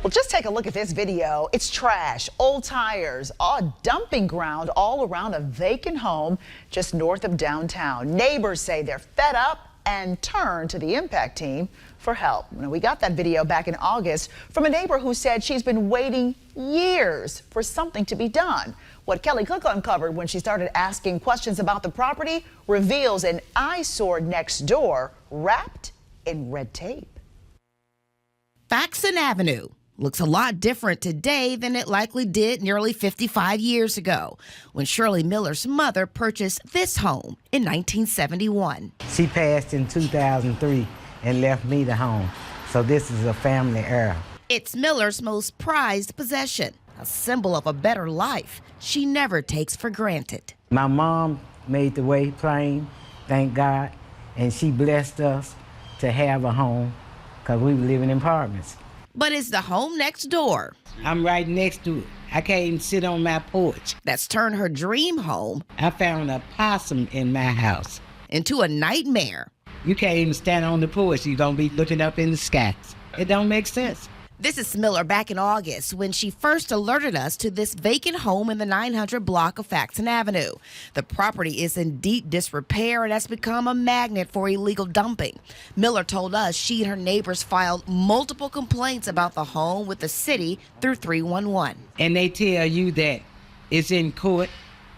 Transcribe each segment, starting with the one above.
Well, just take a look at this video. It's trash, old tires, a dumping ground all around a vacant home just north of downtown. Neighbors say they're fed up and turn to the impact team for help. Now, we got that video back in August from a neighbor who said she's been waiting years for something to be done. What Kelly Cook uncovered when she started asking questions about the property reveals an eyesore next door wrapped in red tape. Faxon Avenue looks a lot different today than it likely did nearly 55 years ago when Shirley Miller's mother purchased this home in 1971. She passed in 2003 and left me the home, so this is a family heir. It's Miller's most prized possession, a symbol of a better life she never takes for granted. My mom made the way plain, thank God, and she blessed us to have a home because we were living in apartments. But it's the home next door. I'm right next to it. I can't even sit on my porch. That's turned her dream home I found a possum in my house. into a nightmare. You can't even stand on the porch. You're going to be looking up in the skies. It don't make sense. This is Miller back in August when she first alerted us to this vacant home in the 900 block of Faxon Avenue. The property is in deep disrepair and has become a magnet for illegal dumping. Miller told us she and her neighbors filed multiple complaints about the home with the city through 311. And they tell you that it's in court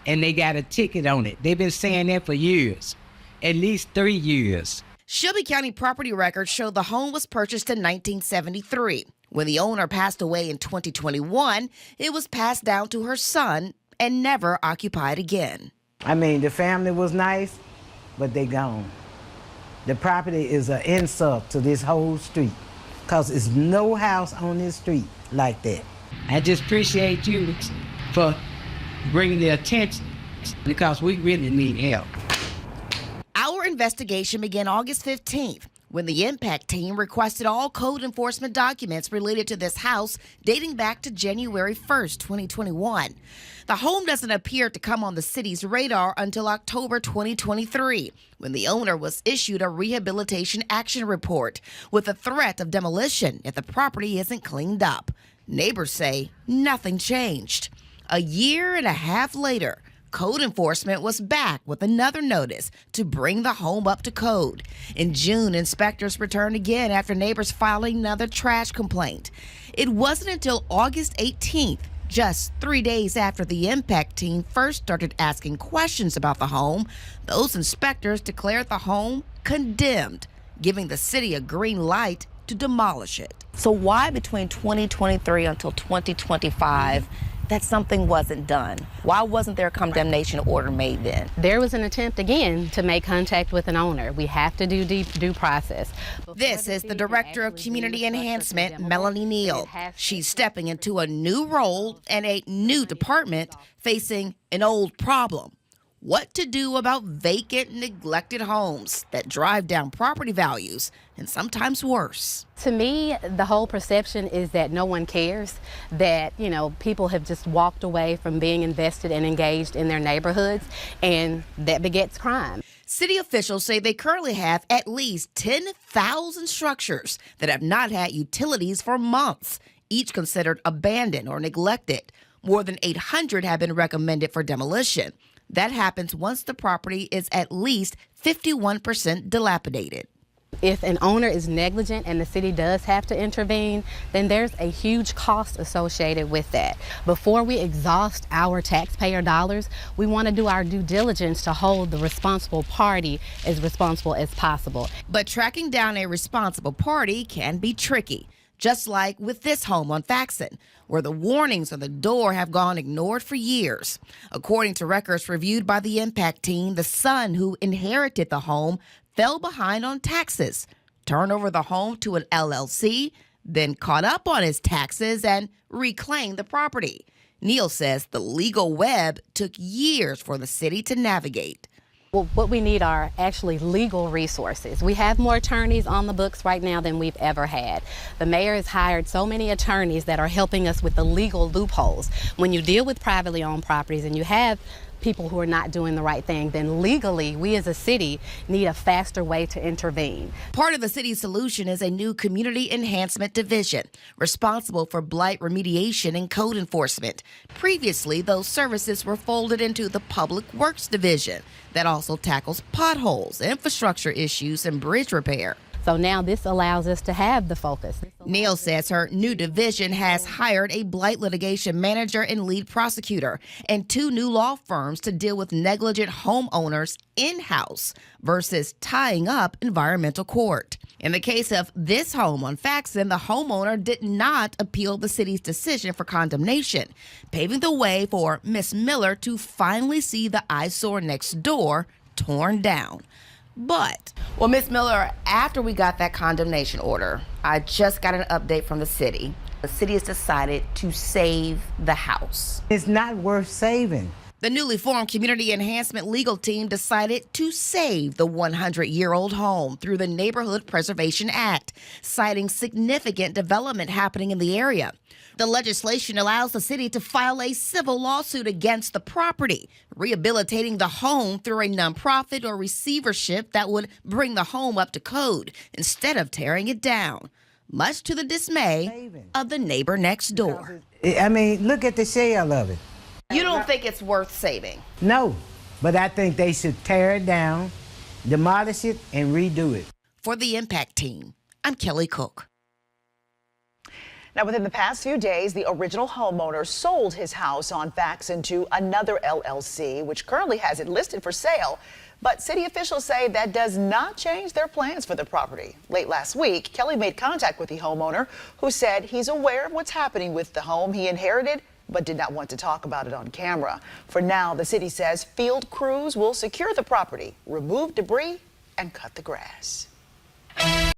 and they got a ticket on it. They've been saying that for years, at least 3 years. Shelby County property records show the home was purchased in 1973. When the owner passed away in 2021, it was passed down to her son and never occupied again. I mean, the family was nice, but they gone. The property is an insult to this whole street because there's no house on this street like that. I just appreciate you for bringing the attention because we really need help. Our investigation began August 15th when the impact team requested all code enforcement documents related to this house dating back to January 1st, 2021. The home doesn't appear to come on the city's radar until October 2023, when the owner was issued a rehabilitation action report with a threat of demolition if the property isn't cleaned up. Neighbors say nothing changed. A year and a half later, code enforcement was back with another notice to bring the home up to code. In June, inspectors returned again after neighbors filing another trash complaint. It wasn't until August 18th, just 3 days after the impact team first started asking questions about the home, those inspectors declared the home condemned, giving the city a green light to demolish it. So why between 2023 until 2025 that something wasn't done? Why wasn't there a condemnation order made then? There was an attempt again to make contact with an owner. We have to do due process. This is the Director of Community Enhancement, Melanie Neal. She's stepping into a new role and a new department facing an old problem. What to do about vacant, neglected homes that drive down property values and sometimes worse. To me, the whole perception is that no one cares, that, people have just walked away from being invested and engaged in their neighborhoods, and that begets crime. City officials say they currently have at least 10,000 structures that have not had utilities for months, each considered abandoned or neglected. More than 800 have been recommended for demolition. That happens once the property is at least 51% dilapidated. If an owner is negligent and the city does have to intervene, then there's a huge cost associated with that. Before we exhaust our taxpayer dollars, we want to do our due diligence to hold the responsible party as responsible as possible. But tracking down a responsible party can be tricky. Just like with this home on Faxon, where the warnings on the door have gone ignored for years. According to records reviewed by the impact team, the son who inherited the home fell behind on taxes, turned over the home to an LLC, then caught up on his taxes and reclaimed the property. Neal says the legal web took years for the city to navigate. Well, what we need are actually legal resources. We have more attorneys on the books right now than we've ever had. The mayor has hired so many attorneys that are helping us with the legal loopholes. When you deal with privately owned properties and you have people who are not doing the right thing, then legally we as a city need a faster way to intervene. Part of the city's solution is a new community enhancement division responsible for blight remediation and code enforcement. Previously, those services were folded into the Public Works Division that also tackles potholes, infrastructure issues, and bridge repair. So now this allows us to have the focus. Neal says her new division has hired a blight litigation manager and lead prosecutor and 2 new law firms to deal with negligent homeowners in-house versus tying up environmental court. In the case of this home on Faxon, the homeowner did not appeal the city's decision for condemnation, paving the way for Miss Miller to finally see the Eyesore Next Door torn down. But, well, Miss Miller, after we got that condemnation order, I just got an update from the city. The city has decided to save the house. It's not worth saving. The newly formed Community Enhancement Legal Team decided to save the 100-year-old home through the Neighborhood Preservation Act, citing significant development happening in the area. The legislation allows the city to file a civil lawsuit against the property, rehabilitating the home through a nonprofit or receivership that would bring the home up to code instead of tearing it down, much to the dismay of the neighbor next door. I mean, look at the shell of it. You don't think it's worth saving? No, but I think they should tear it down, demolish it, and redo it. For the Impact Team, I'm Kelly Cook. Now, within the past few days, the original homeowner sold his house on Faxon to another LLC, which currently has it listed for sale. But city officials say that does not change their plans for the property. Late last week, Kelly made contact with the homeowner, who said he's aware of what's happening with the home he inherited, but did not want to talk about it on camera. For now, the city says field crews will secure the property, remove debris, and cut the grass.